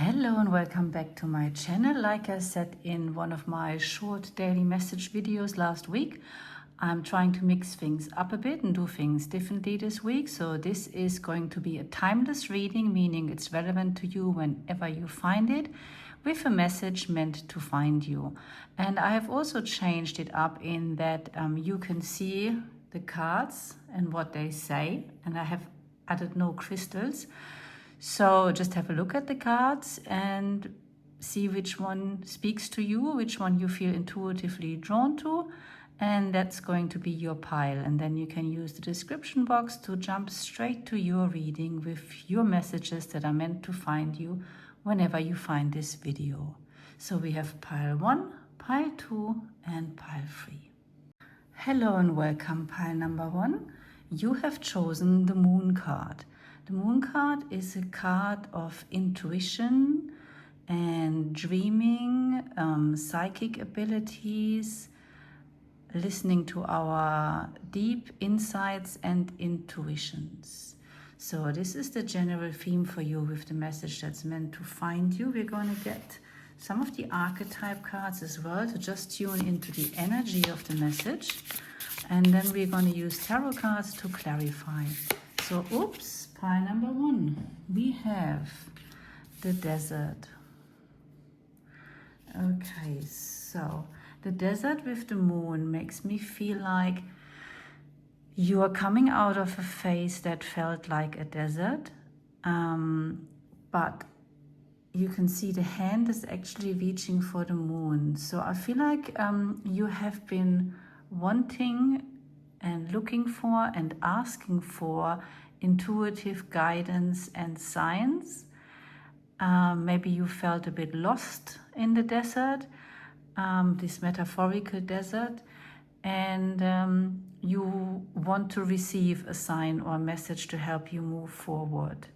Hello and welcome back to my channel. Like I said in one of my short daily message videos last week, I'm trying to mix things up a bit and do things differently this week. So this is going to be a timeless reading, meaning it's relevant to you whenever you find it, with a message meant to find you. And I have also changed it up in that you can see the cards and what they say, and I have added no crystals. So just have a look at the cards and see which one speaks to you, which one you feel intuitively drawn to, and that's going to be your pile. And then you can use the description box to jump straight to your reading with your messages that are meant to find you whenever you find this video. So we have pile 1, pile 2, and pile 3. Hello and welcome, pile number 1. You have chosen the Moon card. The Moon card is a card of intuition and dreaming, psychic abilities, listening to our deep insights and intuitions. So this is the general theme for you with the message that's meant to find you. We're going to get some of the archetype cards as well to just tune into the energy of the message. And then we're going to use tarot cards to clarify. So, oops, pile number 1, we have the desert. Okay, so the desert with the moon makes me feel like you are coming out of a phase that felt like a desert, but you can see the hand is actually reaching for the moon. So I feel like you have been wanting and looking for and asking for intuitive guidance and signs. Maybe you felt a bit lost in the desert, this metaphorical desert, and you want to receive a sign or a message to help you move forward.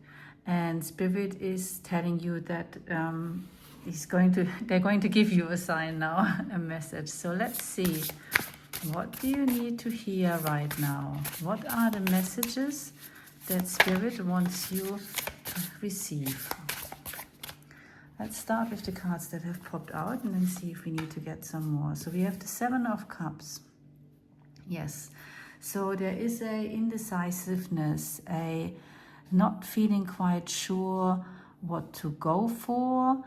And Spirit is telling you that they're going to give you a sign now, a message. So let's see. What do you need to hear right now? What are the messages that Spirit wants you to receive? Let's start with the cards that have popped out and then see if we need to get some more. So we have the 7 of Cups. Yes. So there is a indecisiveness, a not feeling quite sure what to go for.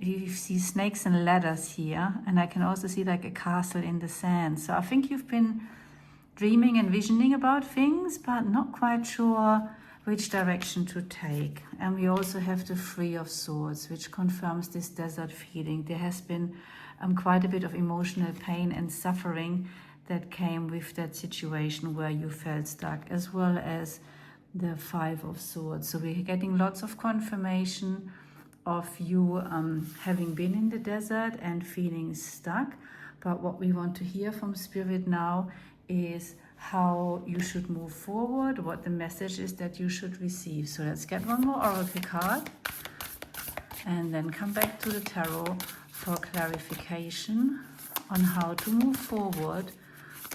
You see snakes and ladders here, and I can also see like a castle in the sand. So I think you've been dreaming and visioning about things, but not quite sure which direction to take. And we also have the 3 of Swords, which confirms this desert feeling. There has been quite a bit of emotional pain and suffering that came with that situation where you felt stuck, as well as the 5 of Swords. So we're getting lots of confirmation of you having been in the desert and feeling stuck. But what we want to hear from Spirit now is how you should move forward, what the message is that you should receive. So let's get one more oracle card and then come back to the tarot for clarification on how to move forward,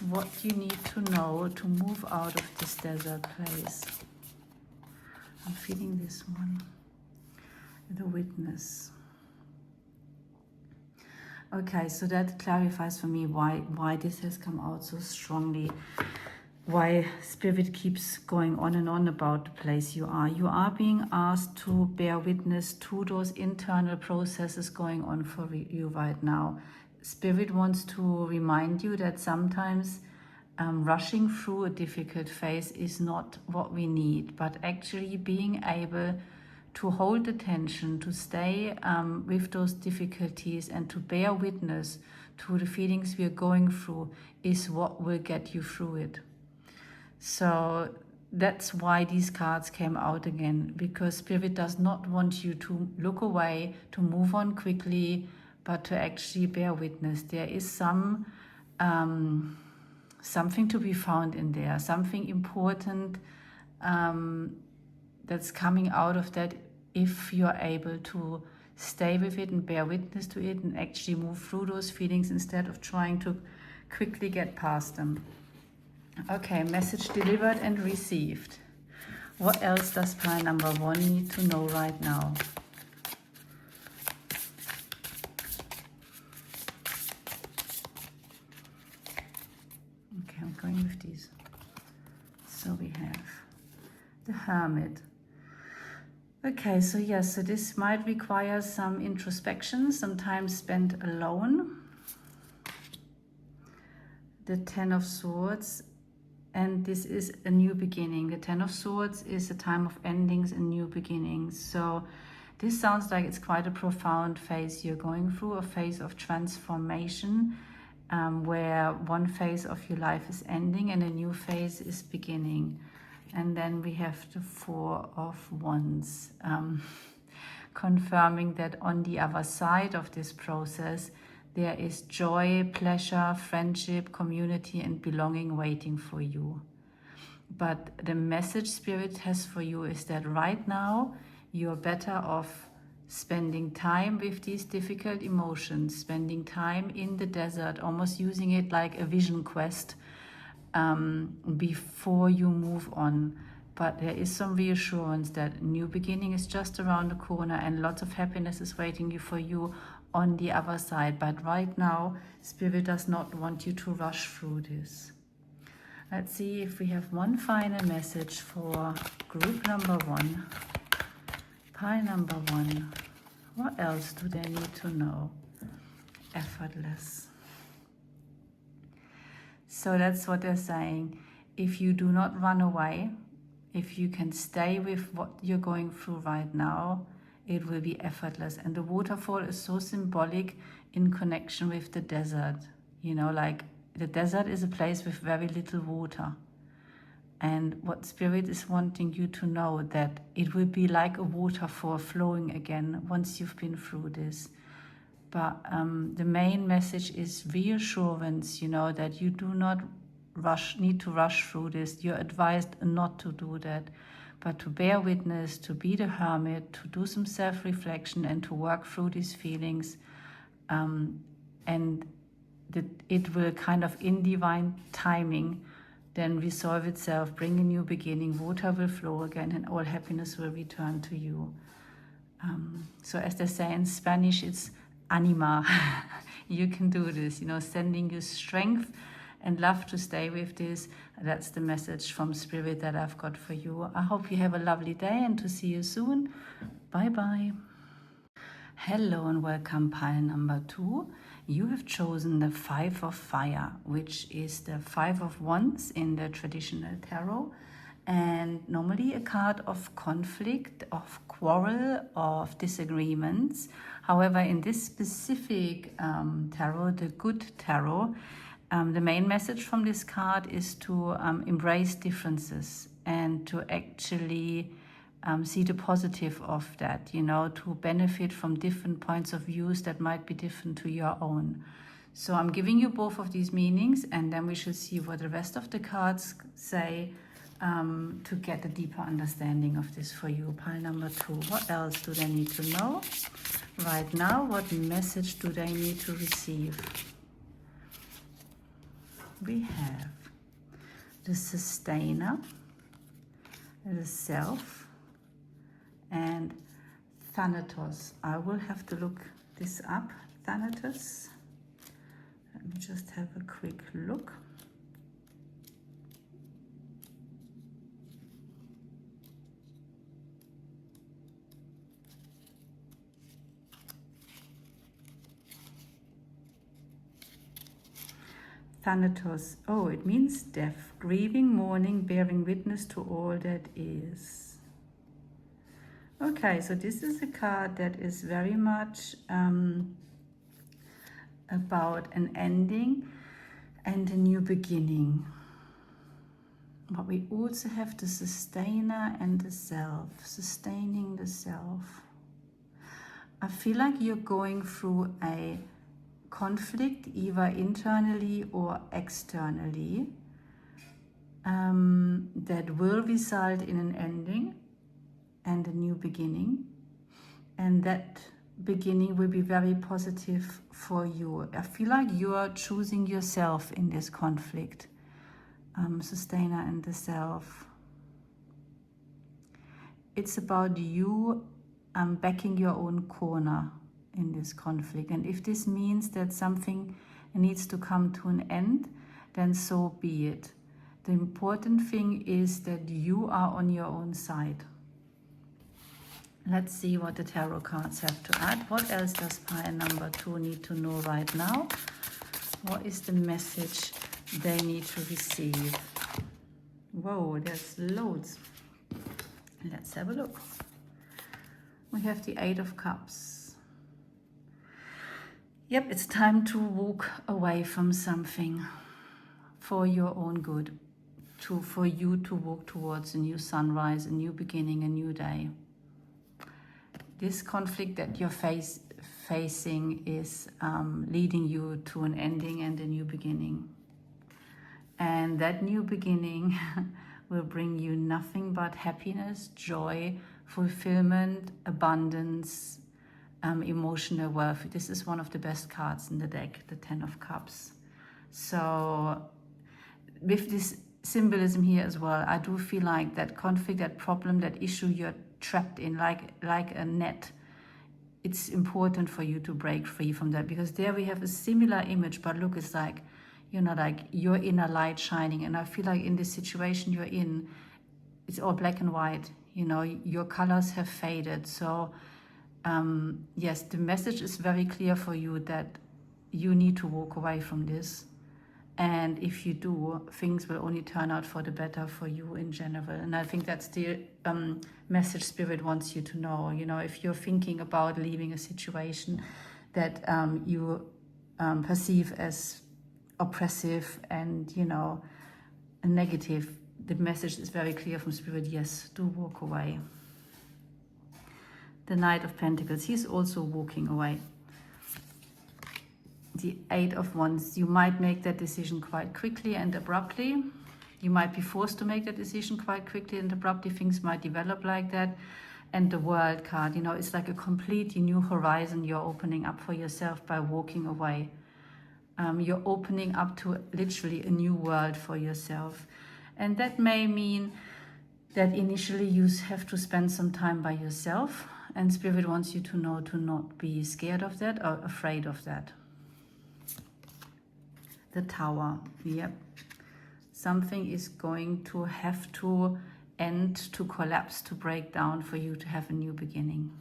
what you need to know to move out of this desert place. I'm feeling this one. The Witness. Okay, so that clarifies for me why this has come out so strongly, why Spirit keeps going on and on about the place you are. You are being asked to bear witness to those internal processes going on for you right now. Spirit wants to remind you that sometimes rushing through a difficult phase is not what we need, but actually being able to hold the tension, to stay with those difficulties and to bear witness to the feelings we are going through is what will get you through it. So that's why these cards came out again, because Spirit does not want you to look away, to move on quickly, but to actually bear witness. There is something to be found in there, something important that's coming out of that, if you're able to stay with it and bear witness to it and actually move through those feelings instead of trying to quickly get past them. Okay, message delivered and received. What else does pile number 1 need to know right now? Okay, I'm going with these. So we have the Hermit. Okay, so yes, so this might require some introspection, sometimes spent alone. The Ten of Swords, and this is a new beginning. The Ten of Swords is a time of endings and new beginnings. So this sounds like it's quite a profound phase you're going through, a phase of transformation, where one phase of your life is ending and a new phase is beginning. And then we have the Four of Wands, confirming that on the other side of this process, there is joy, pleasure, friendship, community, and belonging waiting for you. But the message Spirit has for you is that right now, you're better off spending time with these difficult emotions, spending time in the desert, almost using it like a vision quest, before you move on. But there is some reassurance that new beginning is just around the corner and lots of happiness is waiting for you on the other side. But right now, Spirit does not want you to rush through this. Let's see if we have one final message for group number 1. Pile number 1. What else do they need to know? Effortless. So that's what they're saying. If you do not run away, if you can stay with what you're going through right now, it will be effortless. And the waterfall is so symbolic in connection with the desert. You know, like the desert is a place with very little water. And what Spirit is wanting you to know, that it will be like a waterfall flowing again once you've been through this. But the main message is reassurance, you know, that you do not need to rush through this. You're advised not to do that, but to bear witness, to be the hermit, to do some self-reflection and to work through these feelings. And that it will kind of in divine timing then resolve itself, bring a new beginning, water will flow again and all happiness will return to you. So as they say in Spanish, it's anima. You can do this, you know, sending you strength and love to stay with this. That's the message from Spirit that I've got for you. I hope you have a lovely day and to see you soon. Bye bye. Hello and welcome, pile number 2. You have chosen the 5 of Fire, which is the 5 of Wands in the traditional tarot, and normally a card of conflict, of quarrel, of disagreements. However, in this specific tarot, the Good Tarot, the main message from this card is to embrace differences and to actually see the positive of that, you know, to benefit from different points of views that might be different to your own. So I'm giving you both of these meanings, and then we should see what the rest of the cards say to get a deeper understanding of this for you. Pile number 2, what else do they need to know right now? What message do they need to receive? We have the Sustainer, the Self, and Thanatos. I will have to look this up. Thanatos. Let me just have a quick look. Thanatos. Oh, it means death, grieving, mourning, bearing witness to all that is. Okay, so this is a card that is very much about an ending and a new beginning. But we also have the Sustainer and the Self, sustaining the self. I feel like you're going through a conflict, either internally or externally, that will result in an ending and a new beginning, and that beginning will be very positive for you. I feel like you are choosing yourself in this conflict. Sustainer and the Self. it's about you backing your own corner in this conflict. And if this means that something needs to come to an end, then so be it. The important thing is that you are on your own side. Let's see what the tarot cards have to add. What else does pile number 2 need to know right now? What is the message they need to receive? Whoa, there's loads. Let's have a look. We have the 8 of Cups. Yep, it's time to walk away from something for your own good. For you to walk towards a new sunrise, a new beginning, a new day. This conflict that you're facing is leading you to an ending and a new beginning. And that new beginning will bring you nothing but happiness, joy, fulfillment, abundance, emotional wealth. This is one of the best cards in the deck, the 10 of Cups. So with this symbolism here as well, I do feel like that conflict, that problem, that issue you're trapped in, like a net, it's important for you to break free from that, because there we have a similar image, but look, it's like, you know, like your inner light shining. And I feel like in this situation you're in, it's all black and white, you know, your colors have faded. So yes, the message is very clear for you that you need to walk away from this. And if you do, things will only turn out for the better for you in general. And I think that's the message Spirit wants you to know. You know, if you're thinking about leaving a situation that you perceive as oppressive and, you know, negative, the message is very clear from Spirit. Yes, do walk away. The Knight of Pentacles, he's also walking away. The 8 of Wands, you might make that decision quite quickly and abruptly. You might be forced to make that decision quite quickly and abruptly. Things might develop like that. And the World card, you know, it's like a completely new horizon you're opening up for yourself by walking away. You're opening up to literally a new world for yourself. And that may mean that initially you have to spend some time by yourself. And Spirit wants you to know to not be scared of that or afraid of that. The Tower, yep. Something is going to have to end, to collapse, to break down for you to have a new beginning.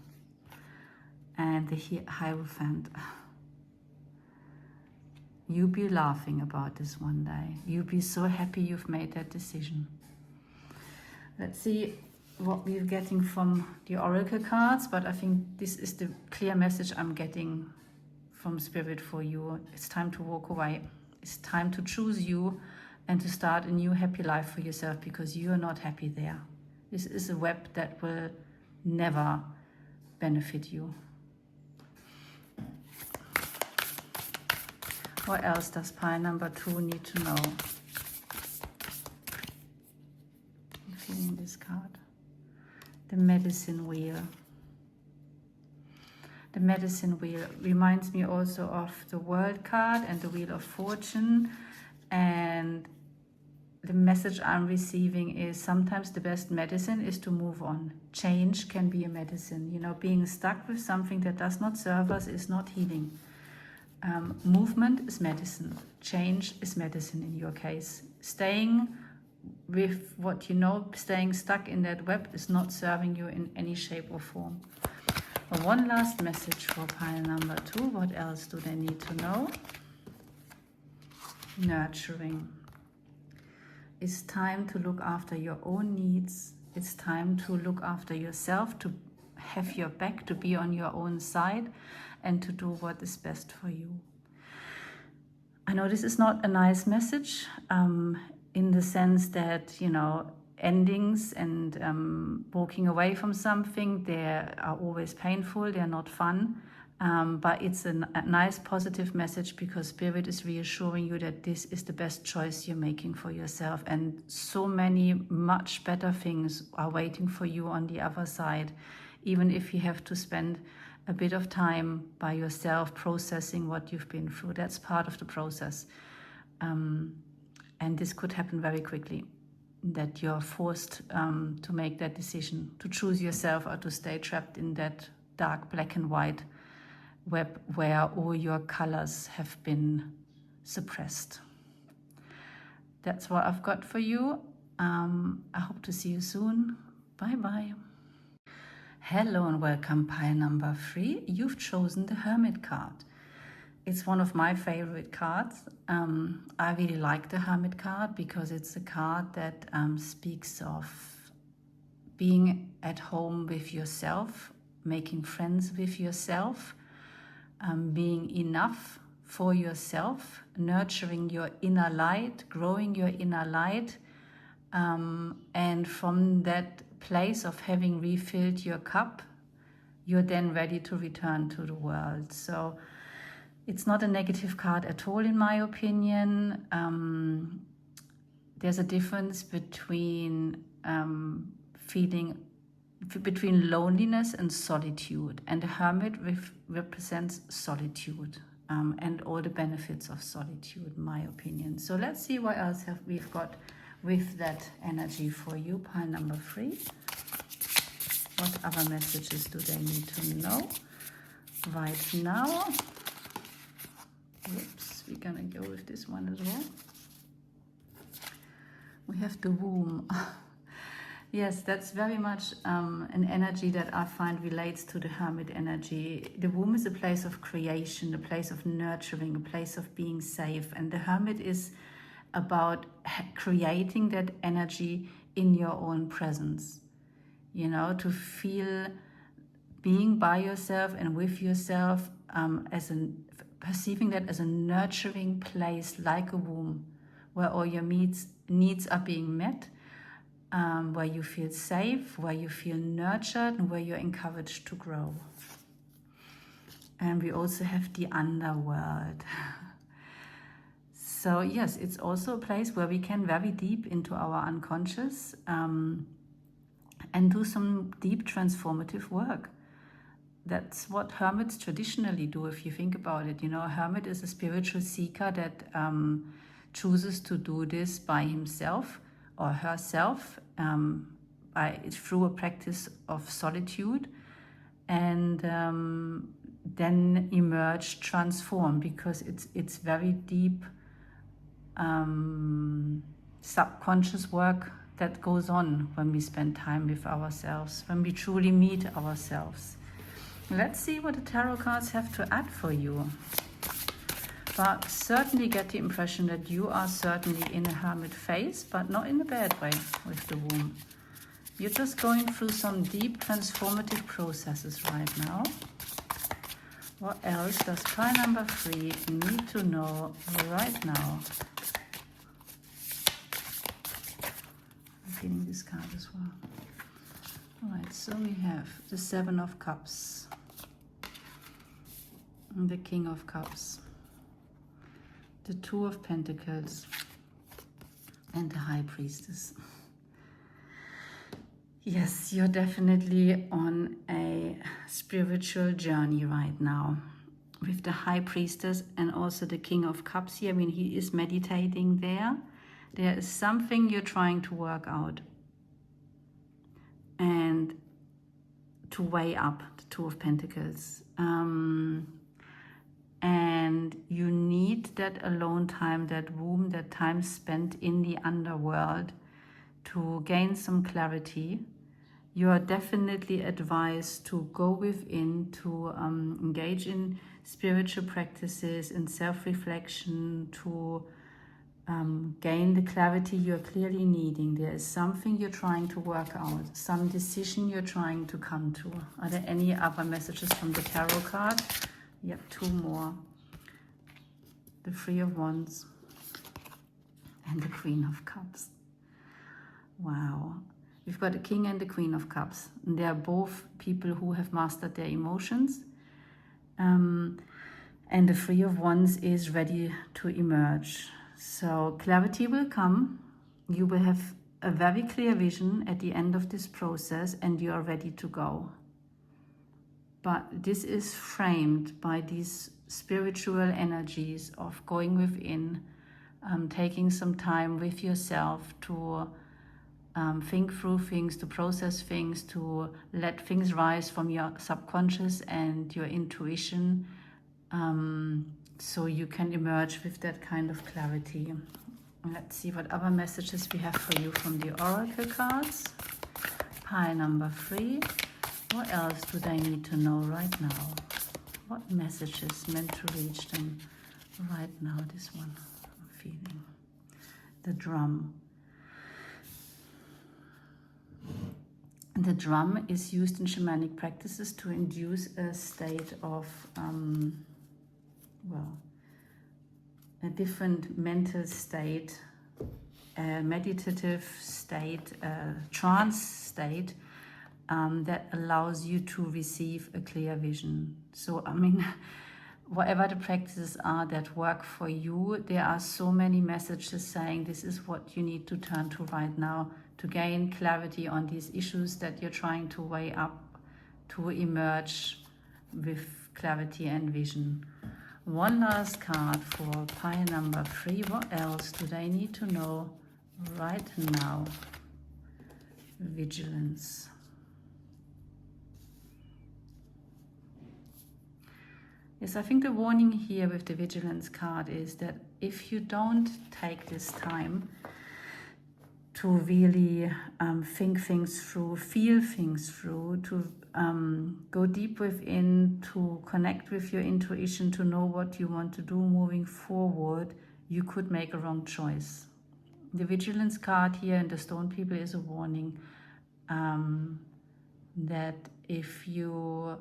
And the Hierophant. You'll be laughing about this one day. You'll be so happy you've made that decision. Let's see what we're getting from the Oracle cards, but I think this is the clear message I'm getting from Spirit for you. It's time to walk away. It's time to choose you and to start a new happy life for yourself, because you are not happy there. This is a web that will never benefit you. What else does pile number 2 need to know? I'm feeling this card. The Medicine Wheel. The Medicine Wheel reminds me also of the World card and the Wheel of Fortune. And the message I'm receiving is sometimes the best medicine is to move on. Change can be a medicine. You know, being stuck with something that does not serve us is not healing. Movement is medicine. Change is medicine in your case. Staying with what you know, staying stuck in that web is not serving you in any shape or form. One last message for pile number 2. What else do they need to know? Nurturing. It's time to look after your own needs. It's time to look after yourself, to have your back, to be on your own side, and to do what is best for you. I know this is not a nice message in the sense that, you know, endings and walking away from something, they are always painful, they're not fun, but it's a nice positive message, because Spirit is reassuring you that this is the best choice you're making for yourself, and so many much better things are waiting for you on the other side, even if you have to spend a bit of time by yourself processing what you've been through. That's part of the process, and this could happen very quickly. that you're forced to make that decision, to choose yourself or to stay trapped in that dark black and white web where all your colors have been suppressed. That's what I've got for you. I hope to see you soon. Bye bye. Hello and welcome, pile number 3. You've chosen the Hermit card. It's one of my favorite cards. I really like the Hermit card because it's a card that speaks of being at home with yourself, making friends with yourself, being enough for yourself, nurturing your inner light, growing your inner light, and from that place of having refilled your cup, you're then ready to return to the world. So it's not a negative card at all, in my opinion. There's a difference between between loneliness and solitude, and the Hermit represents solitude and all the benefits of solitude, in my opinion. So let's see what else we've got with that energy for you, pile number 3. What other messages do they need to know right now? Oops, we're gonna go with this one as well. We have the womb. Yes, that's very much an energy that I find relates to the Hermit energy. The womb is a place of creation, a place of nurturing, a place of being safe. And the Hermit is about creating that energy in your own presence. You know, to feel being by yourself and with yourself, perceiving that as a nurturing place, like a womb, where all your needs are being met, where you feel safe, where you feel nurtured, and where you're encouraged to grow. And we also have the underworld. So yes, it's also a place where we can very deep into our unconscious and do some deep transformative work. That's what hermits traditionally do, if you think about it. You know, a hermit is a spiritual seeker that chooses to do this by himself or herself through a practice of solitude, and then emerge, transform, because it's very deep subconscious work that goes on when we spend time with ourselves, when we truly meet ourselves. Let's see what the tarot cards have to add for you. But certainly get the impression that you are certainly in a hermit phase, but not in a bad way with the womb. You're just going through some deep transformative processes right now. What else does pile number 3 need to know right now? I'm feeling this card as well. Alright, so we have the 7 of Cups, and the King of Cups, the 2 of Pentacles, and the High Priestess. Yes, you're definitely on a spiritual journey right now with the High Priestess and also the King of Cups here. I mean, he is meditating there. There is something you're trying to work out and to weigh up the 2 of Pentacles. And you need that alone time, that womb, that time spent in the underworld to gain some clarity. You are definitely advised to go within, to engage in spiritual practices and self-reflection, to gain the clarity you're clearly needing. There is something you're trying to work out, some decision you're trying to come to. Are there any other messages from the tarot card? Yep, 2 more. The 3 of Wands and the Queen of Cups. Wow. We've got the King and the Queen of Cups. And they are both people who have mastered their emotions. And the 3 of Wands is ready to emerge. So clarity will come. You will have a very clear vision at the end of this process, and you are ready to go. But this is framed by these spiritual energies of going within, taking some time with yourself to think through things, to process things, to let things rise from your subconscious and your intuition, so you can emerge with that kind of clarity. Let's see what other messages we have for you from the oracle cards. Pile number 3. What else do they need to know right now? What message is meant to reach them right now? This one I'm feeling. The drum. The drum is used in shamanic practices to induce a state of, well, a different mental state, a meditative state, a trance state, that allows you to receive a clear vision. So, I mean, whatever the practices are that work for you, there are so many messages saying this is what you need to turn to right now to gain clarity on these issues that you're trying to weigh up, to emerge with clarity and vision. One last card for pile number 3. What else do they need to know right now? Vigilance. Yes, I think the warning here with the vigilance card is that if you don't take this time to really think things through, feel things through, to go deep within, to connect with your intuition, to know what you want to do moving forward, you could make a wrong choice. The vigilance card here in the Stone People is a warning that if you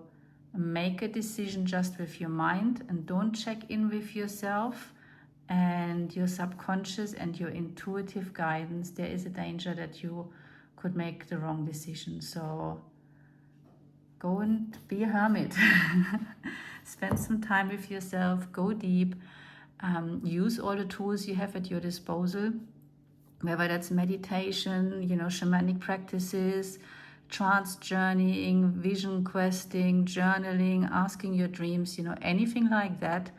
make a decision just with your mind and don't check in with yourself and your subconscious and your intuitive guidance, there is a danger that you could make the wrong decision. So go and be a hermit. Spend some time with yourself, go deep, use all the tools you have at your disposal, whether that's meditation, shamanic practices, trance journeying, vision questing, journaling, asking your dreams, anything like that.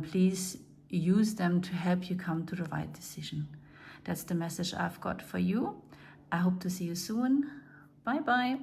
Please use them to help you come to the right decision. That's the message I've got for you. I hope to see you soon. Bye bye.